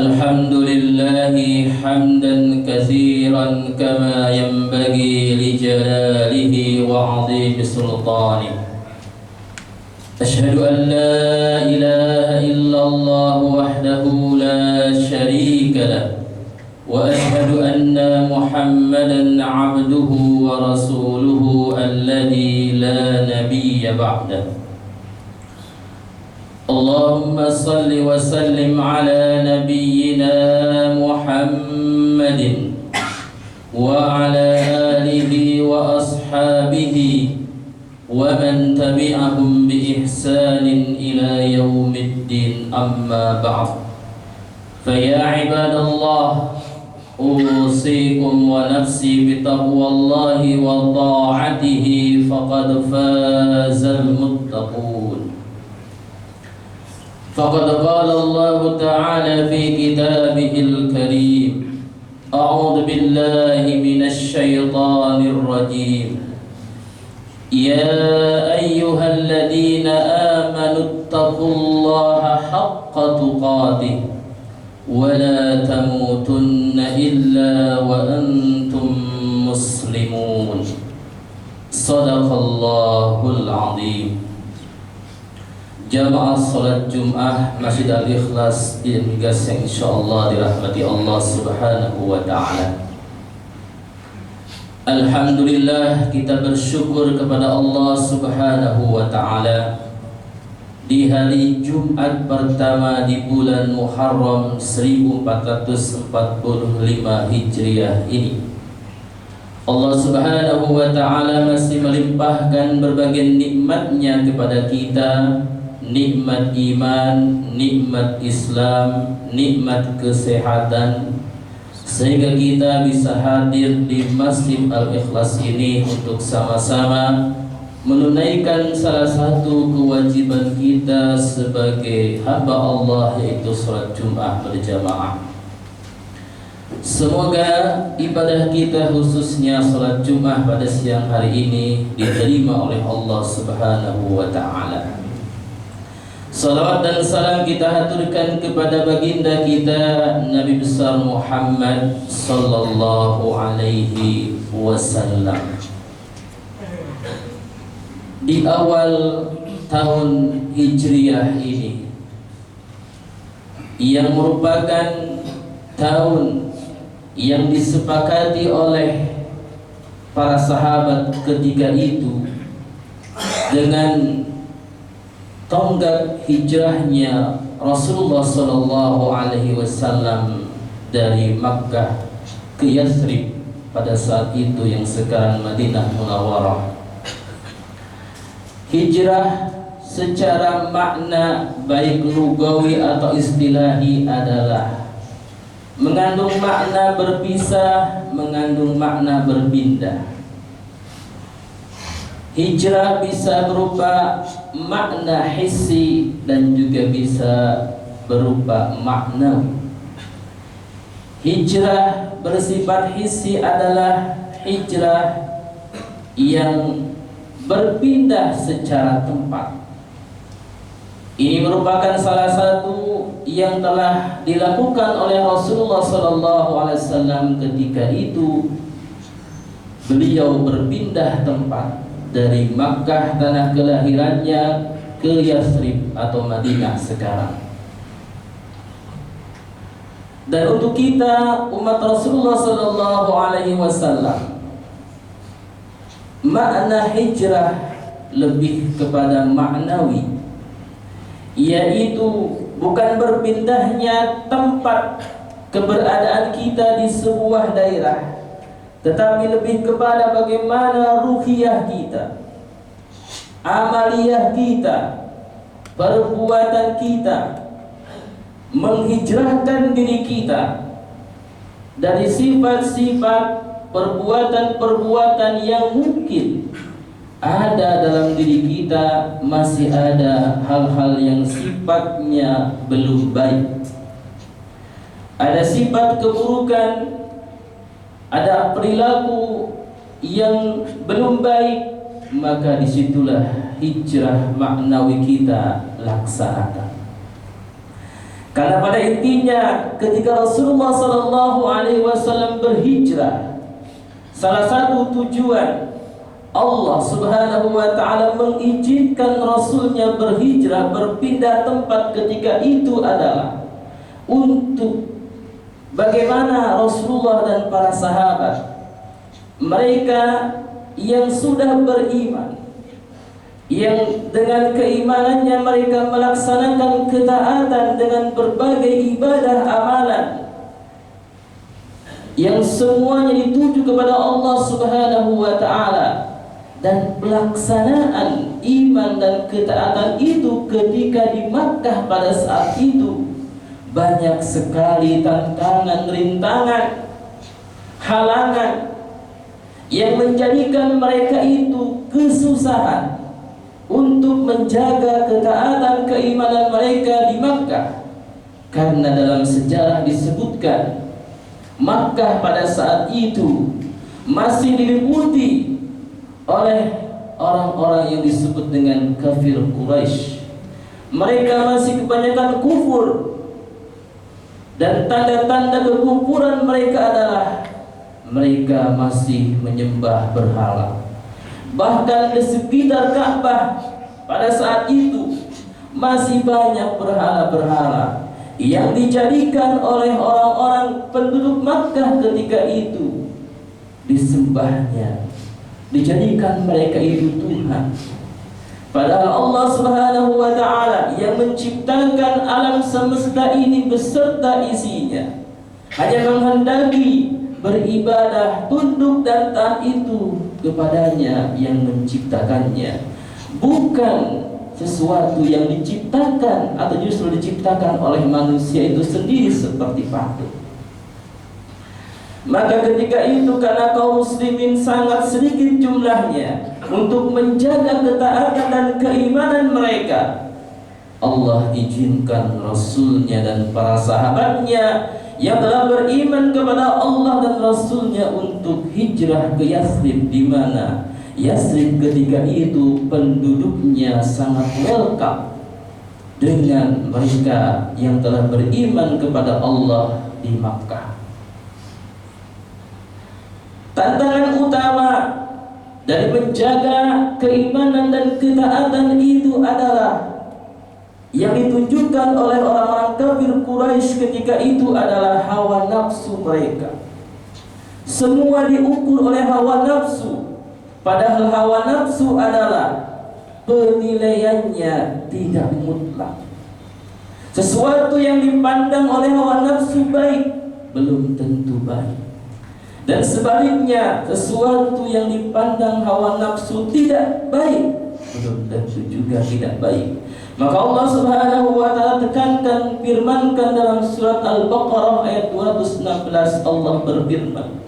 الحمد لله حمدا كثيرا كما ينبغي لجلاله وعظيم سلطانه. أشهد أن لا إله إلا الله وحده لا شريك له، وأشهد أن محمدا عبده ورسوله الذي لا نبي بعده. اللهم صل وسلم على نبينا محمد وعلى آله وأصحابه ومن تبعهم بإحسان إلى يوم الدين. أما بعد، فيا عباد الله، أوصيكم ونفسي بتقوى الله وطاعته، فقد فاز المتقون. فقد قال الله تعالى في كتابه الكريم: أعوذ بالله من الشيطان الرجيم. يا أيها الذين آمنوا اتقوا الله حق تقاته ولا تموتن إلا وأنتم مسلمون. صدق الله العظيم. Jamaah salat Jum'ah Masjid Al-Ikhlas yang insyaallah dirahmati Allah Subhanahu wa taala. Alhamdulillah, kita bersyukur kepada Allah Subhanahu wa taala di hari Jumat pertama di bulan Muharram 1445 Hijriah ini. Allah Subhanahu wa taala masih melimpahkan berbagai nikmatnya kepada kita, nikmat iman, nikmat Islam, nikmat kesehatan, sehingga kita bisa hadir di Masjid Al-Ikhlas ini untuk sama-sama menunaikan salah satu kewajiban kita sebagai hamba Allah, yaitu salat Jumat berjamaah. Semoga ibadah kita, khususnya salat Jumat pada siang hari ini, diterima oleh Allah Subhanahu wa taala. Salawat dan salam kita haturkan kepada baginda kita Nabi besar Muhammad sallallahu alaihi wasallam. Di awal tahun Hijriah ini, yang merupakan tahun yang disepakati oleh para sahabat ketika itu dengan tonggak hijrahnya Rasulullah sallallahu alaihi wasallam dari Makkah ke Yathrib pada saat itu yang sekarang Madinah Munawwarah. Hijrah secara makna baik lugawi atau istilahi adalah mengandung makna berpisah, mengandung makna berpindah. Hijrah bisa berupa makna hissi dan juga bisa berupa maknawi. Hijrah bersifat hissi adalah hijrah yang berpindah secara tempat. Ini merupakan salah satu yang telah dilakukan oleh Rasulullah SAW ketika itu beliau berpindah tempat dari Makkah, tanah kelahirannya, ke Yathrib atau Madinah sekarang. Dan untuk kita umat Rasulullah SAW, makna hijrah lebih kepada maknawi, yaitu bukan berpindahnya tempat keberadaan kita di sebuah daerah, tetapi lebih kepada bagaimana ruhiyah kita, amaliyah kita, perbuatan kita menghijrahkan diri kita dari sifat-sifat perbuatan-perbuatan yang mungkin ada dalam diri kita, masih ada hal-hal yang sifatnya belum baik, ada sifat keburukan, ada perilaku yang belum baik, maka disitulah hijrah maknawi kita laksanakan. Karena pada intinya ketika Rasulullah SAW berhijrah, salah satu tujuan Allah Subhanahu wa Ta'ala mengizinkan Rasulnya berhijrah, berpindah tempat ketika itu adalah untuk bagaimana Rasulullah dan para sahabat, mereka yang sudah beriman, yang dengan keimanannya mereka melaksanakan ketaatan dengan berbagai ibadah amalan yang semuanya dituju kepada Allah Subhanahu wa Ta'ala, dan pelaksanaan iman dan ketaatan itu ketika di Makkah pada saat itu banyak sekali tantangan, rintangan, halangan yang menjadikan mereka itu kesusahan untuk menjaga ketaatan keimanan mereka di Makkah. Karena dalam sejarah disebutkan Makkah pada saat itu masih diliputi oleh orang-orang yang disebut dengan kafir Quraisy. Mereka masih kebanyakan kufur, dan tanda-tanda kekufuran mereka adalah mereka masih menyembah berhala. Bahkan di sekitar Ka'bah pada saat itu masih banyak berhala-berhala yang dijadikan oleh orang-orang penduduk Makkah ketika itu disembahnya, dijadikan mereka itu Tuhan. Padahal Allah Subhanahu wa Ta'ala yang menciptakan alam semesta ini beserta isinya hanya menghendaki beribadah, tunduk dan taat itu kepadanya yang menciptakannya, bukan sesuatu yang diciptakan atau justru diciptakan oleh manusia itu sendiri seperti patung. Maka ketika itu karena kaum muslimin sangat sedikit jumlahnya untuk menjaga ketaatan dan keimanan mereka, Allah izinkan Rasulnya dan para sahabatnya yang telah beriman kepada Allah dan Rasulnya untuk hijrah ke Yathrib, di mana Yathrib ketika itu penduduknya sangat welcome dengan mereka yang telah beriman kepada Allah di Makkah. Tantangan utama dari menjaga keimanan dan ketaatan itu adalah yang ditunjukkan oleh orang-orang kafir Quraisy ketika itu adalah hawa nafsu mereka. Semua diukur oleh hawa nafsu, padahal hawa nafsu adalah penilaiannya tidak mutlak. Sesuatu yang dipandang oleh hawa nafsu baik belum tentu baik, dan sebaliknya sesuatu yang dipandang hawa nafsu tidak baik belum tentu juga tidak baik. Maka Allah Subhanahu wa Ta'ala tekankan, firmankan dalam surat Al-Baqarah ayat 216, Allah berfirman,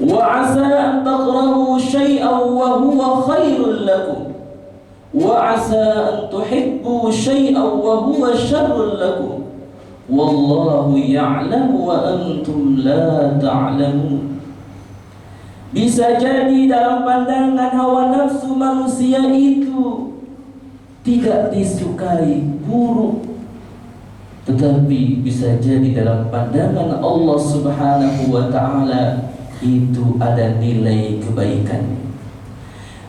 wa 'asa an takrahu syai'an wa huwa khairul lakum wa 'asa an tuhibbu syai'an wa huwa syarrul lakum wallahu ya'lamu wa antum la ta'lamun. Bisa jadi dalam pandangan hawa nafsu manusia itu tidak disukai, buruk, tetapi bisa jadi dalam pandangan Allah Subhanahu wa Ta'ala itu ada nilai kebaikan.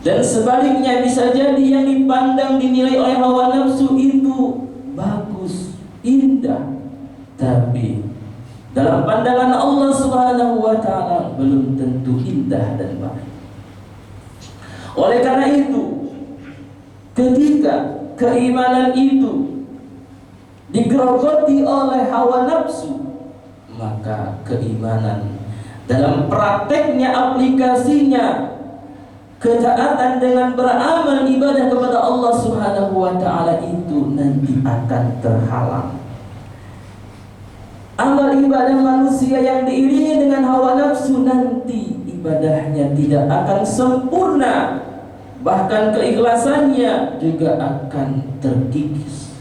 Dan sebaliknya bisa jadi yang dipandang, dinilai oleh hawa nafsu itu bagus, indah, tapi dalam pandangan Allah Subhanahu wa Ta'ala belum tentu indah dan baik. Oleh karena itu, ketika keimanan itu digerogoti oleh hawa nafsu, maka keimanan dalam prakteknya, aplikasinya, ketaatan dengan beramal ibadah kepada Allah Subhanahu wa Ta'ala itu nanti akan terhalang. Amal ibadah manusia yang diiringi dengan hawa nafsu nanti ibadahnya tidak akan sempurna, bahkan keikhlasannya juga akan terkikis.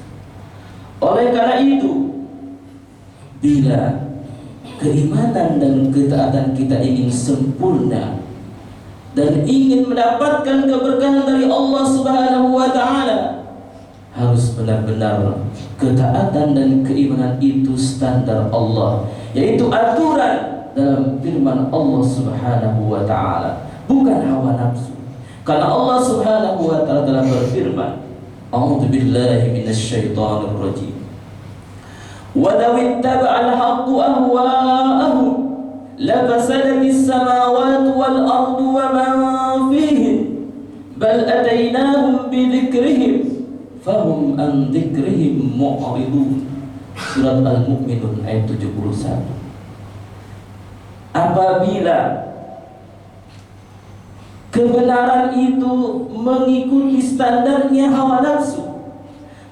Oleh karena itu, bila keimanan dan ketaatan kita ingin sempurna dan ingin mendapatkan keberkahan dari Allah Subhanahu wa Ta'ala, harus benar-benar ketaatan dan keimanan itu standar Allah, yaitu aturan dalam firman Allah Subhanahu wa taala, bukan hawa nafsu. Karena Allah Subhanahu wa taala telah berfirman, A'udzu billahi minasyaitonir rajim. Walau ittaba'al haqqu ahwa'ahum lafasadatis samawati wal ardu wa man fihin bal atainahum bidzikrihim fahum an dzikrihim mu'ridun. Surat Al-Mu'minun ayat 71. Apabila kebenaran itu mengikuti standarnya hawa nafsu,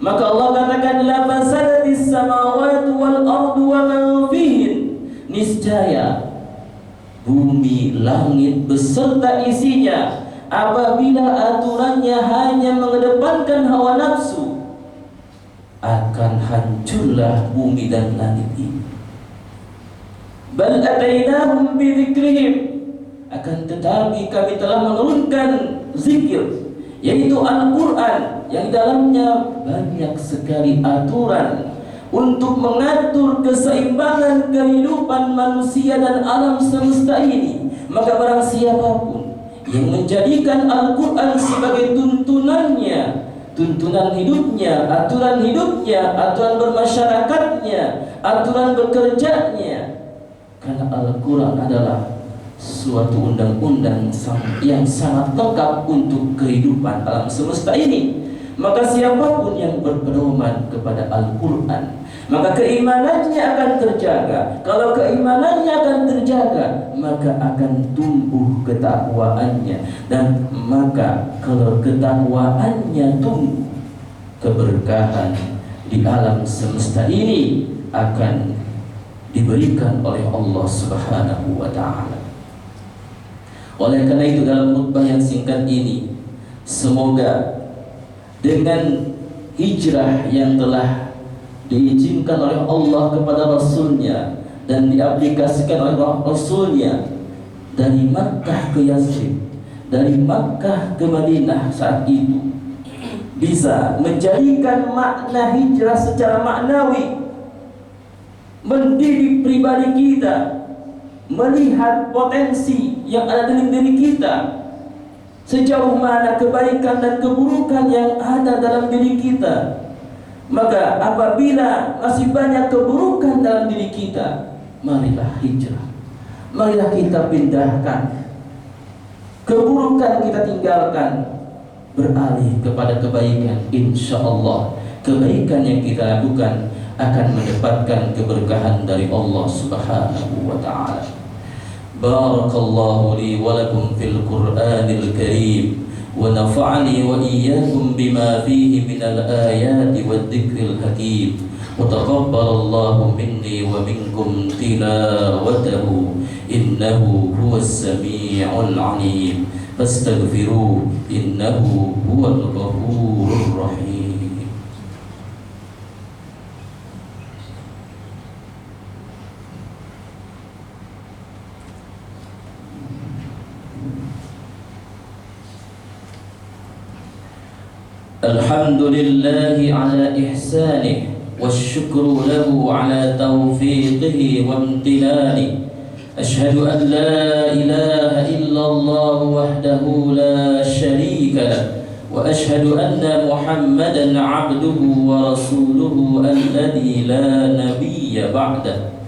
maka Allah katakan la fasadatis samawati wal ardu wa man fihin, niscaya bumi, langit beserta isinya, apabila aturannya hanya mengedepankan hawa nafsu, akan hancurlah bumi dan langit ini. Bal atainahum bidzikrihim, akan tetapi kami telah menurunkan zikir, yaitu Al-Quran, yang dalamnya banyak sekali aturan untuk mengatur keseimbangan kehidupan manusia dan alam semesta ini. Maka barang siapapun yang menjadikan Al-Quran sebagai tuntunannya, tuntunan hidupnya, aturan bermasyarakatnya, aturan bekerjanya, karena Al-Quran adalah suatu undang-undang yang sangat lengkap untuk kehidupan alam semesta ini, maka siapapun yang berpedoman kepada Al-Quran, maka keimanannya akan terjaga. Kalau keimanannya akan terjaga, maka akan tumbuh ketakwaannya, dan maka kalau ketakwaannya tumbuh, keberkahan di alam semesta ini akan diberikan oleh Allah Subhanahu wa taala. Oleh karena itu, dalam khutbah yang singkat ini, semoga dengan hijrah yang telah diizinkan oleh Allah kepada Rasulnya dan diaplikasikan oleh Rasulnya dari Makkah ke Yathrib, dari Makkah ke Madinah saat itu, bisa menjadikan makna hijrah secara maknawi, mendidik pribadi kita, melihat potensi yang ada dalam diri kita, sejauh mana kebaikan dan keburukan yang ada dalam diri kita. Maka apabila masih banyak keburukan dalam diri kita, marilah hijrah, marilah kita pindahkan keburukan, kita tinggalkan, beralih kepada kebaikan. Insya Allah kebaikan yang kita lakukan akan mendapatkan keberkahan dari Allah Subhanahu wa ta'ala. Barakallahu li wa lakum fil Qur'anil Karim, wa nafa'ani wa iyyakum bima fihi minal ayati wad dzikril hakim, wa taqabbalallahu minni wa minkum tilawatahu innahu huwas sami'ul 'alim, fastaghfiruhu innahu huwal ghafurur rahim. Alhamdulillahi ala ihsanih, wasyukru lahu ala taufiqihi wa imtinani. Ashhadu an la ilaha illallah wahdahu la syarika lah, wa ashhadu anna Muhammadan abduhu wa rasuluhu alladhi la nabiyya ba'dah.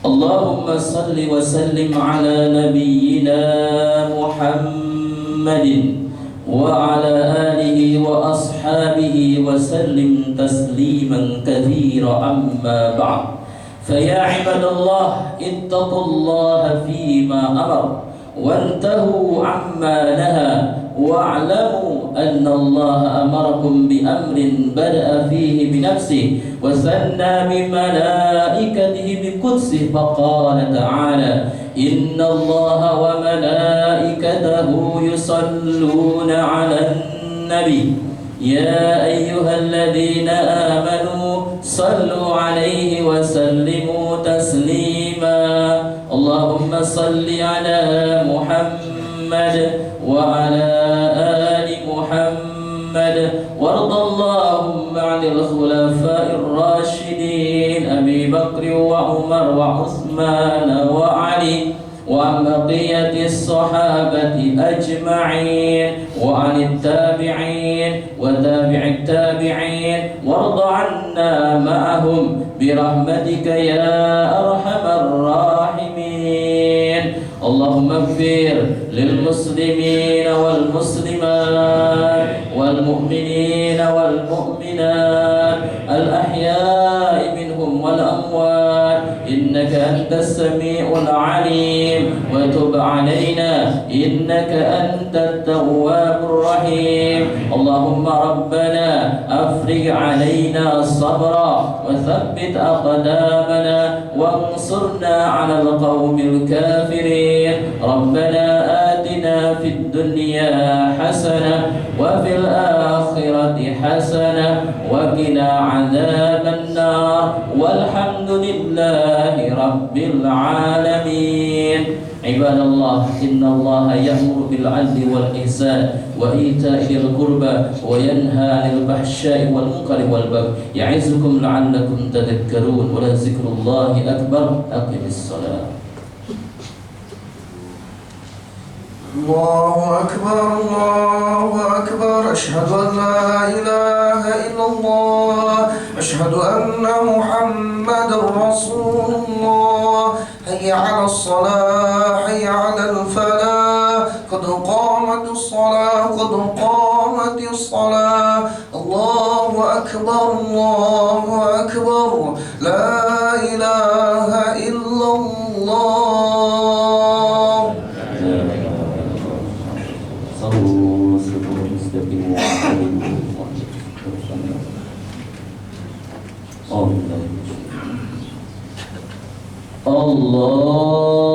Allahumma salli wa sallim ala nabiyyina Muhammadin wa ala alihi wa ashabihi wa sallim tasliman katsira, amma ba'd. Faya ibadallah, ittaqullaha fima amar wantahu amma naha, wa'lamu anna Allah amarakum bi amrin bada'a fihi bi nafsihi wa sanna bi malaikatihi bi qudsihi, faqala ta'ala inna Allaha wa malaikatahu yusalluna 'alan nabi ya ayyuhalladzina amanu sallu 'alaihi wa sallimu taslima. Allahumma salli 'ala Muhammad wa 'ala ali Muhammad محمد وارض اللهم عن الخلفاء الراشدين أبي بكر وعمر وعثمان وعلي وعن بقية الصحابة أجمعين وعن التابعين وتابع التابعين وارض عنا معهم برحمتك يا أرحم الراحمين. اللهم اغفر للمسلمين والمسلمات والمؤمنين والمؤمنات الأحياء منهم والأموات إنك أنت السميع العليم وتب علينا إنك أنت التواب الرحيم. اللهم ربنا أفرغ علينا صبرا وثبت أقدامنا وانصرنا على القوم الكافرين. ربنا آتنا في الدنيا حسنة وفي الآخرة حسنة وقنا عذاب النار والحمد لله رب العالمين. عباد الله إن الله يأمر بالعدل والإحسان وإيتاء ذي القربى وينهى عن الفحشاء والمنكر والبغي يعظكم لعلكم تذكرون ولذكر الله أكبر. أقم الصلاة. الله أكبر الله أكبر أشهد أن لا إله إلا الله أشهد أن محمدا رسول الله. حي على الصلاة حي على الفلاح قد قامت الصلاة قد قامت الصلاة. الله أكبر الله أكبر لا إله إلا الله. Allah